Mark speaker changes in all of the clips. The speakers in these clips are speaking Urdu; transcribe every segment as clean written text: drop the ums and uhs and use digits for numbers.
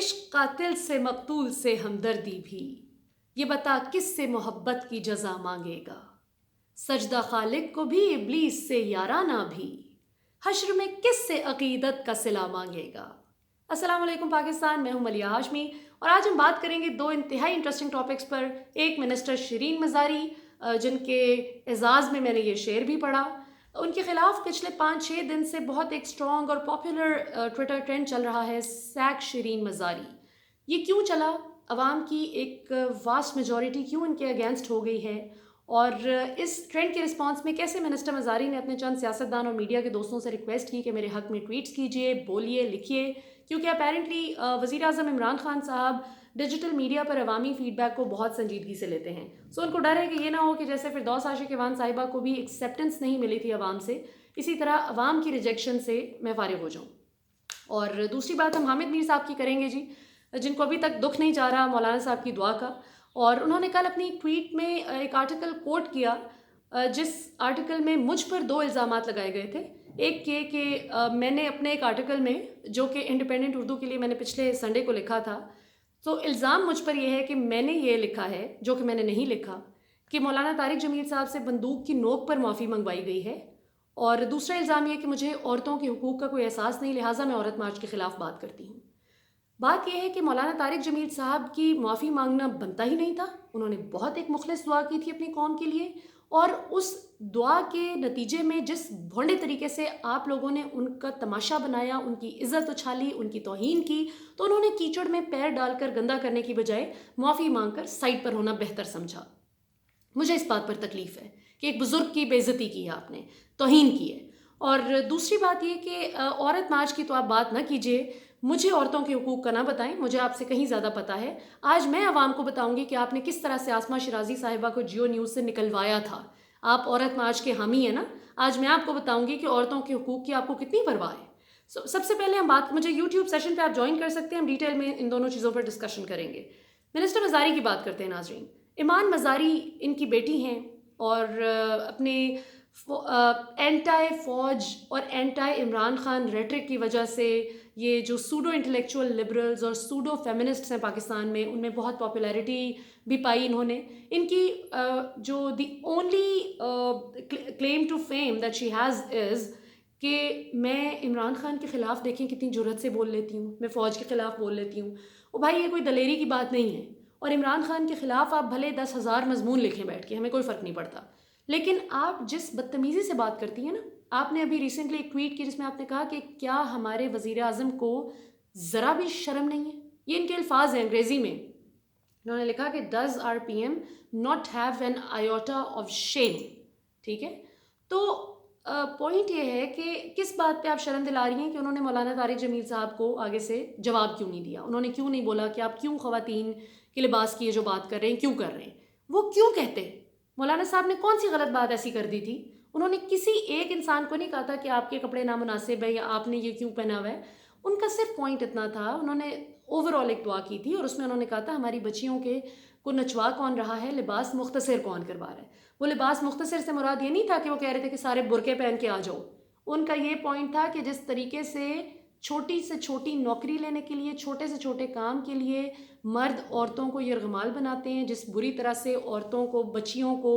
Speaker 1: عشق قاتل سے مقتول سے ہمدردی بھی، یہ بتا کس سے محبت کی جزا مانگے گا، سجدہ خالق کو بھی ابلیس سے یارانہ بھی، حشر میں کس سے عقیدت کا صلہ مانگے گا۔ السلام علیکم پاکستان، میں ہوں ملیہ ہاشمی اور آج ہم بات کریں گے دو انتہائی انٹرسٹنگ ٹاپکس پر۔ ایک منسٹر شرین مزاری، جن کے اعزاز میں نے یہ شعر بھی پڑھا۔ ان کے خلاف پچھلے 5-6 دن سے بہت ایک اسٹرانگ اور پاپولر ٹویٹر ٹرینڈ چل رہا ہے، سیک شرین مزاری۔ یہ کیوں چلا؟ عوام کی ایک واسٹ میجورٹی کیوں ان کے اگینسٹ ہو گئی ہے، اور اس ٹرینڈ کے رسپانس میں کیسے منسٹر مزاری نے اپنے چند سیاستدان اور میڈیا کے دوستوں سے ریکویسٹ کی کہ میرے حق میں ٹویٹس کیجئے، بولیے، لکھیے، کیونکہ اپیرنٹلی وزیر اعظم عمران خان صاحب ڈیجیٹل میڈیا پر عوامی فیڈ بیک کو بہت سنجیدگی سے لیتے ہیں۔ سو ان کو ڈر ہے کہ یہ نہ ہو کہ جیسے فردوس عاشق ایوان صاحبہ کو بھی ایکسیپٹنس نہیں ملی تھی عوام سے، اسی طرح عوام کی ریجیکشن سے میں فارغ ہو جاؤں۔ اور دوسری بات ہم حامد میر صاحب کی کریں گے جی، جن کو ابھی تک دکھ نہیں جا رہا مولانا صاحب کی دعا کا، اور انہوں نے کل اپنی ٹویٹ میں ایک آرٹیکل کوٹ کیا، جس آرٹیکل میں مجھ پر 2 الزامات لگائے گئے تھے۔ ایک یہ کہ میں نے اپنے ایک آرٹیکل میں، جو کہ انڈیپینڈنٹ اردو کے لیے میں نے پچھلے سنڈے کو لکھا تھا، تو الزام مجھ پر یہ ہے کہ میں نے یہ لکھا ہے، جو کہ میں نے نہیں لکھا، کہ مولانا طارق جمیل صاحب سے بندوق کی نوک پر معافی منگوائی گئی ہے۔ اور دوسرا الزام یہ کہ مجھے عورتوں کے حقوق کا کوئی احساس نہیں، لہٰذا میں عورت مارچ کے خلاف بات کرتی ہوں۔ بات یہ ہے کہ مولانا طارق جمیل صاحب کی معافی مانگنا بنتا ہی نہیں تھا۔ انہوں نے بہت ایک مخلص دعا کی تھی اپنی قوم کے لیے، اور اس دعا کے نتیجے میں جس بھونڈے طریقے سے آپ لوگوں نے ان کا تماشا بنایا، ان کی عزت اچھالی، ان کی توہین کی، تو انہوں نے کیچڑ میں پیر ڈال کر گندا کرنے کی بجائے معافی مانگ کر سائڈ پر ہونا بہتر سمجھا۔ مجھے اس بات پر تکلیف ہے کہ ایک بزرگ کی بے عزتی کی ہے آپ نے، توہین کی ہے۔ اور دوسری بات یہ کہ عورت مارچ کی تو آپ بات نہ کیجیے، مجھے عورتوں کے حقوق کا نہ بتائیں، مجھے آپ سے کہیں زیادہ پتہ ہے۔ آج میں عوام کو بتاؤں گی کہ آپ نے کس طرح سے آسمہ شیرازی صاحبہ کو جیو نیوز سے نکلوایا تھا۔ آپ عورت مارچ کے حامی ہیں نا، آج میں آپ کو بتاؤں گی کہ عورتوں کے حقوق کی آپ کو کتنی پرواہ ہے۔ سب سے پہلے ہم بات، مجھے یوٹیوب سیشن پہ آپ جوائن کر سکتے ہیں، ہم ڈیٹیل میں ان دونوں چیزوں پر ڈسکشن کریں گے۔ منسٹر مزاری کی بات کرتے ہیں ناظرین۔ ایمان مزاری ان کی بیٹی ہیں، اور اپنے اینٹائی فوج اور اینٹائی عمران خان ریٹرک کی وجہ سے یہ جو سوڈو انٹلیکچوئل لبرلز اور سوڈو فیمنسٹس ہیں پاکستان میں، ان میں بہت پاپولیرٹی بھی پائی انہوں نے۔ ان کی جو the only claim to fame that she has is کہ میں عمران خان کے خلاف دیکھیں کتنی جرأت سے بول لیتی ہوں، میں فوج کے خلاف بول لیتی ہوں۔ وہ بھائی، یہ کوئی دلیری کی بات نہیں ہے، اور عمران خان کے خلاف آپ بھلے 10,000 مضمون لکھیں بیٹھ کے، ہمیں کوئی فرق نہیں پڑتا، لیکن آپ جس بدتمیزی سے بات کرتی ہیں نا، آپ نے ابھی ریسنٹلی ایک ٹویٹ کی جس میں آپ نے کہا کہ کیا ہمارے وزیر اعظم کو ذرا بھی شرم نہیں ہے؟ یہ ان کے الفاظ ہیں انگریزی میں۔ انہوں نے لکھا کہ does our P M not have an iota of shame, ٹھیک ہے؟ تو پوائنٹ یہ ہے کہ کس بات پہ آپ شرم دلا رہی ہیں کہ انہوں نے مولانا طارق جمیل صاحب کو آگے سے جواب کیوں نہیں دیا؟ انہوں نے کیوں نہیں بولا کہ آپ کیوں خواتین کے لباس کی یہ جو بات کر رہے ہیں کیوں کر رہے ہیں؟ وہ کیوں کہتے؟ مولانا صاحب نے کون سی غلط بات ایسی کر دی تھی؟ انہوں نے کسی ایک انسان کو نہیں کہا تھا کہ آپ کے کپڑے نامناسب ہیں یا آپ نے یہ کیوں پہنا ہوا ہے۔ ان کا صرف پوائنٹ اتنا تھا، انہوں نے اوور آل ایک دعا کی تھی، اور اس میں انہوں نے کہا تھا ہماری بچیوں کے کو نچوا کون رہا ہے، لباس مختصر کون کروا رہا ہے۔ وہ لباس مختصر سے مراد یہ نہیں تھا کہ وہ کہہ رہے تھے کہ سارے برقعے پہن کے آ جاؤ۔ ان کا یہ پوائنٹ تھا کہ جس طریقے سے چھوٹی سے چھوٹی نوکری لینے کے لیے، چھوٹے سے چھوٹے کام کے لیے مرد عورتوں کو یرغمال بناتے ہیں، جس بری طرح سے عورتوں کو، بچیوں کو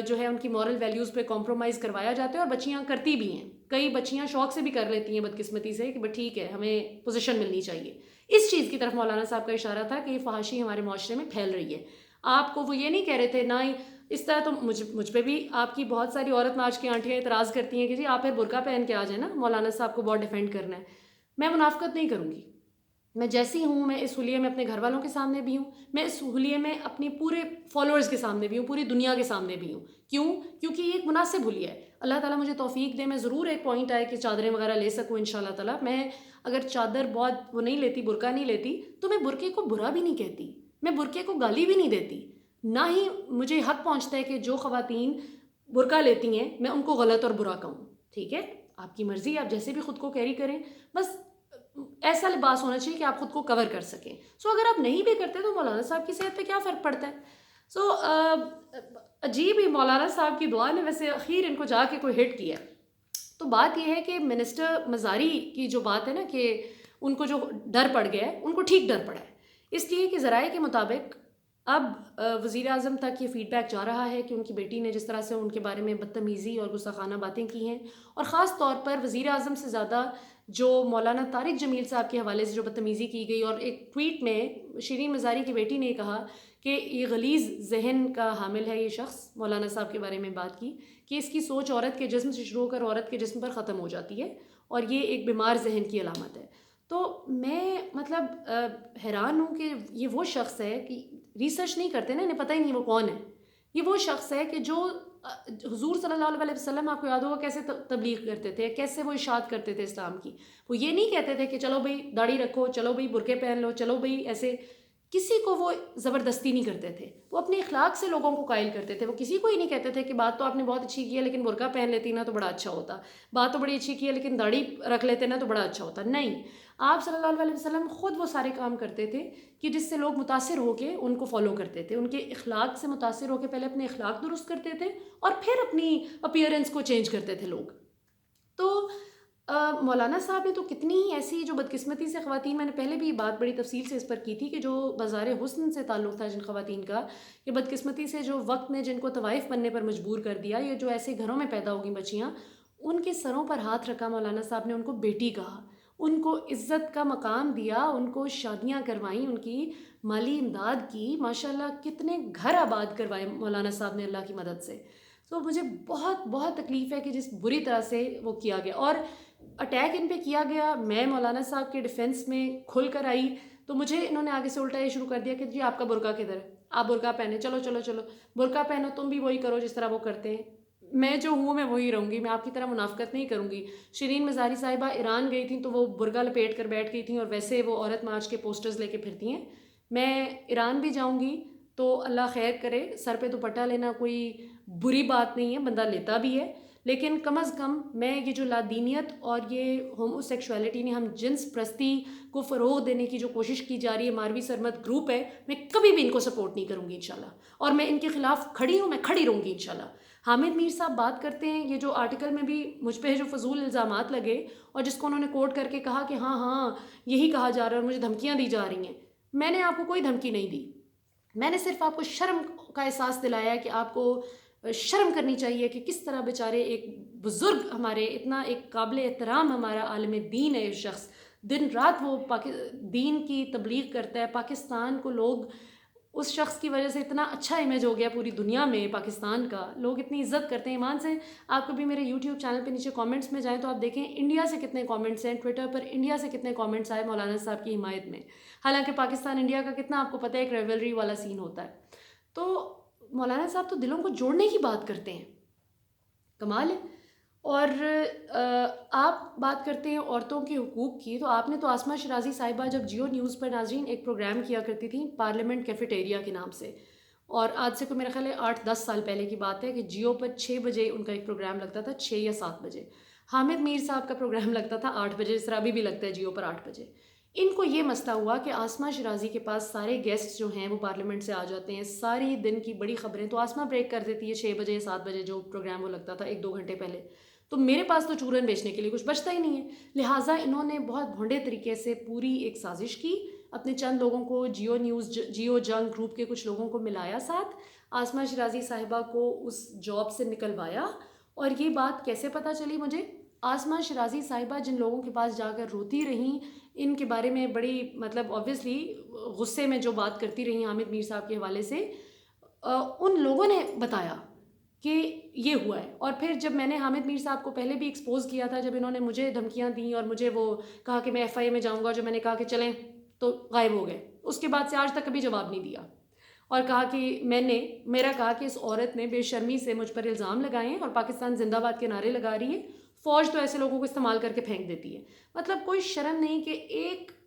Speaker 1: جو ہے ان کی مورل ویلیوز پہ کمپرومائز کروایا جاتا ہے، اور بچیاں کرتی بھی ہیں، کئی بچیاں شوق سے بھی کر لیتی ہیں بدقسمتی سے کہ ٹھیک ہے ہمیں پوزیشن ملنی چاہیے۔ اس چیز کی طرف مولانا صاحب کا اشارہ تھا کہ یہ فحاشی ہمارے معاشرے میں پھیل رہی ہے۔ آپ کو وہ یہ نہیں کہہ رہے تھے، نہ ہی اس طرح تو مجھ پہ بھی آپ کی بہت ساری عورت مارچ کی آنٹیاں اعتراض کرتی ہیں کہ جی آپ پھر برقع پہن کے آ جائیں نا، مولانا صاحب کو بہت ڈیفینڈ کرنا ہے۔ میں منافقت نہیں کروں گی، میں جیسی ہوں، میں اس حلیے میں اپنے گھر والوں کے سامنے بھی ہوں، میں اس حلیے میں اپنی پورے فالوورز کے سامنے بھی ہوں، پوری دنیا کے سامنے بھی ہوں۔ کیوں؟ کیونکہ یہ ایک مناسب حلیہ ہے۔ اللہ تعالیٰ مجھے توفیق دے، میں ضرور ایک پوائنٹ آئے کہ چادریں وغیرہ لے سکوں انشاءاللہ تعالیٰ۔ میں اگر چادر بہت وہ نہیں لیتی، برقع نہیں لیتی، تو میں برقعے کو برا بھی نہیں کہتی، میں برقعے کو گالی بھی نہیں دیتی، نہ ہی مجھے حق پہنچتا ہے کہ جو خواتین برقع لیتی ہیں میں ان کو غلط اور برا کہوں۔ ٹھیک ہے، آپ کی مرضی، آپ جیسے بھی خود کو کیری کریں، بس ایسا لباس ہونا چاہیے کہ آپ خود کو کور کر سکیں۔ اگر آپ نہیں بھی کرتے تو مولانا صاحب کی صحت پہ کیا فرق پڑتا ہے؟ عجیب ہی مولانا صاحب کی دعا نے ویسے اخیر ان کو جا کے کوئی ہٹ کیا ہے۔ تو بات یہ ہے کہ منسٹر مزاری کی جو بات ہے نا کہ ان کو جو ڈر پڑ گیا ہے ان کو ٹھیک ڈر پڑا ہے، اس لیے کہ ذرائع کے مطابق اب وزیر اعظم تک یہ فیڈ بیک جا رہا ہے کہ ان کی بیٹی نے جس طرح سے ان کے بارے میں بدتمیزی اور گستاخانہ باتیں کی ہیں، اور خاص طور پر وزیر اعظم سے زیادہ جو مولانا طارق جمیل صاحب کے حوالے سے جو بدتمیزی کی گئی، اور ایک ٹویٹ میں شیرین مزاری کی بیٹی نے کہا کہ یہ غلیظ ذہن کا حامل ہے یہ شخص، مولانا صاحب کے بارے میں بات کی کہ اس کی سوچ عورت کے جسم سے شروع ہو کر عورت کے جسم پر ختم ہو جاتی ہے اور یہ ایک بیمار ذہن کی علامت ہے۔ تو میں مطلب حیران ہوں کہ یہ وہ شخص ہے کہ ریسرچ نہیں کرتے نا، انہیں پتہ ہی نہیں وہ کون ہے۔ یہ وہ شخص ہے کہ جو حضور صلی اللہ علیہ وسلم، آپ کو یاد ہوگا کیسے تبلیغ کرتے تھے، کیسے وہ اشاعت کرتے تھے اسلام کی۔ وہ یہ نہیں کہتے تھے کہ چلو بھائی داڑھی رکھو، چلو بھائی برقعے پہن لو، چلو بھائی ایسے، کسی کو وہ زبردستی نہیں کرتے تھے، وہ اپنے اخلاق سے لوگوں کو قائل کرتے تھے۔ وہ کسی کو ہی نہیں کہتے تھے کہ بات تو آپ نے بہت اچھی کی ہے لیکن برقعہ پہن لیتی نا تو بڑا اچھا ہوتا، بات تو بڑی اچھی کی ہے لیکن داڑھی رکھ لیتے نا تو بڑا اچھا ہوتا۔ نہیں، آپ صلی اللہ علیہ وسلم خود وہ سارے کام کرتے تھے کہ جس سے لوگ متاثر ہو کے ان کو فالو کرتے تھے، ان کے اخلاق سے متاثر ہو کے پہلے اپنے اخلاق درست کرتے تھے اور پھر اپنی اپیئرنس کو چینج کرتے تھے لوگ۔ تو مولانا صاحب نے تو کتنی ہی ایسی جو بدقسمتی سے خواتین، میں نے پہلے بھی بات بڑی تفصیل سے اس پر کی تھی کہ جو بازار حسن سے تعلق تھا جن خواتین کا، یہ بدقسمتی سے جو وقت نے جن کو طوائف بننے پر مجبور کر دیا، یہ جو ایسے گھروں میں پیدا ہوگی بچیاں، ان کے سروں پر ہاتھ رکھا مولانا صاحب نے، ان کو بیٹی کہا، ان کو عزت کا مقام دیا، ان کو شادیاں کروائیں، ان کی مالی امداد کی، ماشاءاللہ کتنے گھر آباد کروائے مولانا صاحب نے اللہ کی مدد سے۔ تو مجھے بہت بہت تکلیف ہے کہ جس بری طرح سے وہ کیا گیا، اور اٹیک ان پہ کیا گیا۔ میں مولانا صاحب کے ڈیفینس میں کھل کر آئی تو مجھے انہوں نے آگے سے الٹا یہ شروع کر دیا کہ جی آپ کا برقعہ کدھر ہے، آپ برقعہ پہنے، چلو چلو چلو برقعہ پہنو، تم بھی وہی کرو جس طرح وہ کرتے ہیں، میں جو ہوں میں وہی رہوں گی، میں آپ کی طرح منافقت نہیں کروں گی۔ شیرین مزاری صاحبہ ایران گئی تھیں تو وہ برقعہ لپیٹ کر بیٹھ گئی تھیں، اور ویسے وہ عورت مارچ کے پوسٹرز لے کے پھرتی ہیں۔ میں ایران بھی جاؤں گی تو اللہ خیر کرے، سر پہ دوپٹہ لینا کوئی بری بات نہیں ہے، بندہ لیتا بھی ہے، لیکن کم از کم میں یہ جو لادینیت اور یہ ہومو سیکشولیٹی نے ہم جنس پرستی کو فروغ دینے کی جو کوشش کی جا رہی ہے، ماروی سرمت گروپ ہے، میں کبھی بھی ان کو سپورٹ نہیں کروں گی انشاءاللہ، اور میں ان کے خلاف کھڑی ہوں، میں کھڑی رہوں گی انشاءاللہ۔ حامد میر صاحب بات کرتے ہیں، یہ جو آرٹیکل میں بھی مجھ پہ جو فضول الزامات لگے اور جس کو انہوں نے کوٹ کر کے کہا کہ ہاں ہاں یہی کہا جا رہا ہے اور مجھے دھمکیاں دی جا رہی ہیں، میں نے آپ کو کوئی دھمکی نہیں دی، میں نے صرف آپ کو شرم کا احساس دلایا کہ آپ کو شرم کرنی چاہیے کہ کس طرح بیچارے ایک بزرگ، ہمارے اتنا ایک قابل احترام ہمارا عالم دین ہے، شخص دن رات وہ دین کی تبلیغ کرتا ہے، پاکستان کو لوگ اس شخص کی وجہ سے اتنا اچھا امیج ہو گیا پوری دنیا میں، پاکستان کا لوگ اتنی عزت کرتے ہیں۔ ایمان سے آپ کبھی میرے یوٹیوب چینل پہ نیچے کامنٹس میں جائیں تو آپ دیکھیں انڈیا سے کتنے کامنٹس ہیں، ٹویٹر پر انڈیا سے کتنے کامنٹس آئے مولانا صاحب کی حمایت میں، حالانکہ پاکستان انڈیا کا کتنا آپ کو پتہ ہے ایک ریولری والا سین ہوتا ہے۔ تو مولانا صاحب تو دلوں کو جوڑنے کی بات کرتے ہیں، کمال ہے۔ اور آپ بات کرتے ہیں عورتوں کے حقوق کی، تو آپ نے تو آسمہ شرازی صاحبہ جب جیو نیوز پر ناظرین ایک پروگرام کیا کرتی تھیں پارلیمنٹ کیفیٹیریا کے نام سے، اور آج سے کوئی میرا خیال ہے 8-10 سال پہلے کی بات ہے کہ جیو پر 6 بجے ان کا ایک پروگرام لگتا تھا، 6 یا 7 بجے۔ حامد میر صاحب کا پروگرام لگتا تھا 8 بجے، جس طرح ابھی بھی لگتا ہے جیو پر 8 بجے۔ ان کو یہ مسئلہ ہوا کہ آسمہ شرازی کے پاس سارے گیسٹ جو ہیں وہ پارلیمنٹ سے آ جاتے ہیں، ساری دن کی بڑی خبریں تو آسمہ بریک کر دیتی ہے 6 بجے 7 بجے جو پروگرام وہ لگتا تھا 1-2 گھنٹے پہلے، تو میرے پاس تو چورن بیچنے کے لیے کچھ بچتا ہی نہیں ہے، لہٰذا انہوں نے بہت بھونڈے طریقے سے پوری ایک سازش کی، اپنے چند لوگوں کو جیو نیوز، جیو جنگ گروپ کے کچھ لوگوں کو ملایا ساتھ، آسمہ شرازی صاحبہ کو اس جاب سے نکلوایا۔ اور یہ بات کیسے پتہ چلی مجھے؟ آسمہ شرازی صاحبہ جن لوگوں کے پاس جا کر روتی رہیں، ان کے بارے میں بڑی مطلب آبویسلی غصے میں جو بات کرتی رہیں حامد میر صاحب کے حوالے سے، ان لوگوں نے بتایا کہ یہ ہوا ہے۔ اور پھر جب میں نے حامد میر صاحب کو پہلے بھی ایکسپوز کیا تھا، جب انہوں نے مجھے دھمکیاں دیں اور مجھے وہ کہا کہ میں ایف آئی اے میں جاؤں گا، جو میں نے کہا کہ چلیں تو غائب ہو گئے، اس کے بعد سے آج تک کبھی جواب نہیں دیا، اور کہا کہ میرا کہا کہ اس عورت نے بے شرمی سے مجھ پر الزام لگائے ہیں اور پاکستان زندہ باد کے نعرے لگا رہی ہے، فوج تو ایسے لوگوں کو استعمال کر کے پھینک دیتی ہے۔ مطلب کوئی شرم نہیں کہ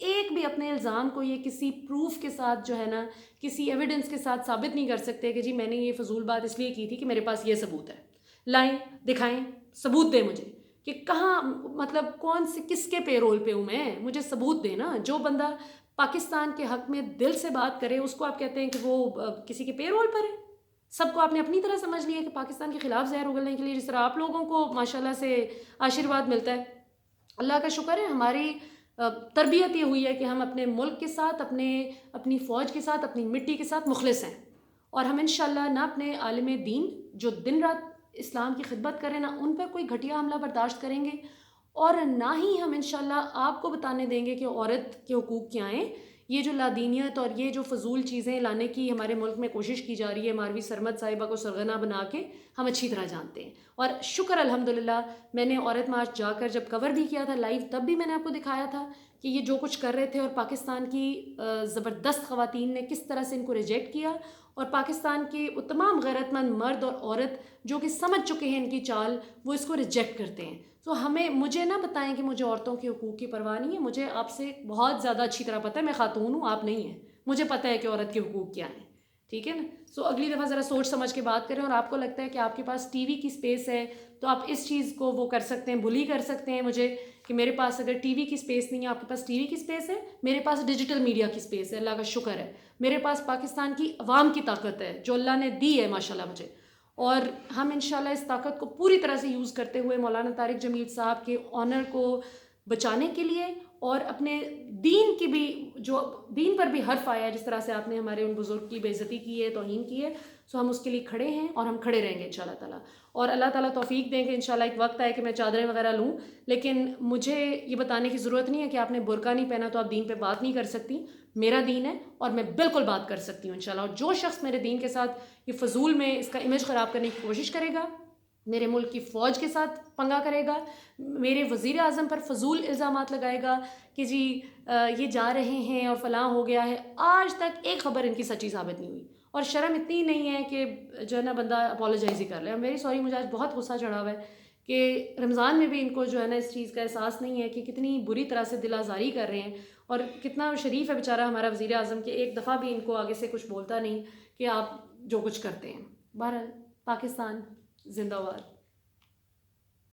Speaker 1: ایک بھی اپنے الزام کو یہ کسی پروف کے ساتھ جو ہے نا، کسی ایویڈنس کے ساتھ ثابت نہیں کر سکتے کہ جی میں نے یہ فضول بات اس لیے کی تھی کہ میرے پاس یہ ثبوت ہے، لائیں دکھائیں، ثبوت دیں مجھے کہ کہاں، مطلب کون سے کس کے پے رول پہ ہوں میں، مجھے ثبوت دیں نا۔ جو بندہ پاکستان کے حق میں دل سے بات کرے اس کو آپ کہتے ہیں کہ وہ کسی کے پے رول پر ہے۔ سب کو آپ نے اپنی طرح سمجھ لیا کہ پاکستان کے خلاف زہر اگلنے کے لیے جس طرح آپ لوگوں کو ماشاءاللہ سے آشیرواد ملتا ہے۔ اللہ کا شکر ہے ہماری تربیت یہ ہوئی ہے کہ ہم اپنے ملک کے ساتھ، اپنی فوج کے ساتھ، اپنی مٹی کے ساتھ مخلص ہیں، اور ہم انشاءاللہ نہ اپنے عالم دین جو دن رات اسلام کی خدمت کریں نہ ان پر کوئی گھٹیا حملہ برداشت کریں گے، اور نہ ہی ہم انشاءاللہ آپ کو بتانے دیں گے کہ عورت کے حقوق کیا ہیں۔ یہ جو لادینیت اور یہ جو فضول چیزیں لانے کی ہمارے ملک میں کوشش کی جا رہی ہے ماروی سرمد صاحبہ کو سرغنہ بنا کے، ہم اچھی طرح جانتے ہیں۔ اور شکر الحمدللہ، میں نے عورت مارچ جا کر جب کور بھی کیا تھا لائیو، تب بھی میں نے آپ کو دکھایا تھا کہ یہ جو کچھ کر رہے تھے، اور پاکستان کی زبردست خواتین نے کس طرح سے ان کو ریجیکٹ کیا، اور پاکستان کے وہ تمام غیرت مند مرد اور عورت جو کہ سمجھ چکے ہیں ان کی چال، وہ اس کو ریجیکٹ کرتے ہیں۔ تو مجھے نہ بتائیں کہ مجھے عورتوں کے حقوق کی پرواہ نہیں ہے، مجھے آپ سے بہت زیادہ اچھی طرح پتہ ہے، میں خاتون ہوں، آپ نہیں ہیں، مجھے پتہ ہے کہ عورت کے حقوق کیا ہیں، ٹھیک ہے نا؟ سو اگلی دفعہ ذرا سوچ سمجھ کے بات کریں، اور آپ کو لگتا ہے کہ آپ کے پاس ٹی وی کی سپیس ہے تو آپ اس چیز کو وہ کر سکتے ہیں، بلی کر سکتے ہیں مجھے کہ میرے پاس اگر ٹی وی کی سپیس نہیں ہے، آپ کے پاس ٹی وی کی سپیس ہے، میرے پاس ڈیجیٹل میڈیا کی سپیس ہے، اللہ کا شکر ہے، میرے پاس پاکستان کی عوام کی طاقت ہے جو اللہ نے دی ہے ماشاءاللہ مجھے، اور ہم انشاءاللہ اس طاقت کو پوری طرح سے یوز کرتے ہوئے مولانا طارق جمیل صاحب کے آنر کو بچانے کے لیے، اور اپنے دین کی بھی، جو دین پر بھی حرف آیا ہے، جس طرح سے آپ نے ہمارے ان بزرگ کی بے عزتی کی ہے، توہین کی ہے، سو ہم اس کے لیے کھڑے ہیں اور ہم کھڑے رہیں گے انشاءاللہ تعالیٰ، اور اللہ تعالیٰ توفیق دیں گے انشاءاللہ۔ ایک وقت آئے کہ میں چادریں وغیرہ لوں، لیکن مجھے یہ بتانے کی ضرورت نہیں ہے کہ آپ نے برقع نہیں پہنا تو آپ دین پہ بات نہیں کر سکتی، میرا دین ہے اور میں بالکل بات کر سکتی ہوں انشاءاللہ، اور جو شخص میرے دین کے ساتھ یہ فضول میں اس کا امیج خراب کرنے کی کوشش کرے گا، میرے ملک کی فوج کے ساتھ پنگا کرے گا، میرے وزیر اعظم پر فضول الزامات لگائے گا کہ جی یہ جا رہے ہیں اور فلاں ہو گیا ہے، آج تک ایک خبر ان کی سچی ثابت نہیں ہوئی، اور شرم اتنی نہیں ہے کہ جو ہے نا بندہ اپولوجائز ہی کر لے۔ میری سوری، مجھے آج بہت غصہ چڑھا ہوا ہے کہ رمضان میں بھی ان کو جو ہے نا اس چیز کا احساس نہیں ہے کہ کتنی بری طرح سے دل آزاری کر رہے ہیں، اور کتنا شریف ہے بیچارہ ہمارا وزیر اعظم کہ ایک دفعہ بھی ان کو آگے سے کچھ بولتا نہیں کہ آپ جو کچھ کرتے ہیں۔ بہرحال، پاکستان زندہ باد۔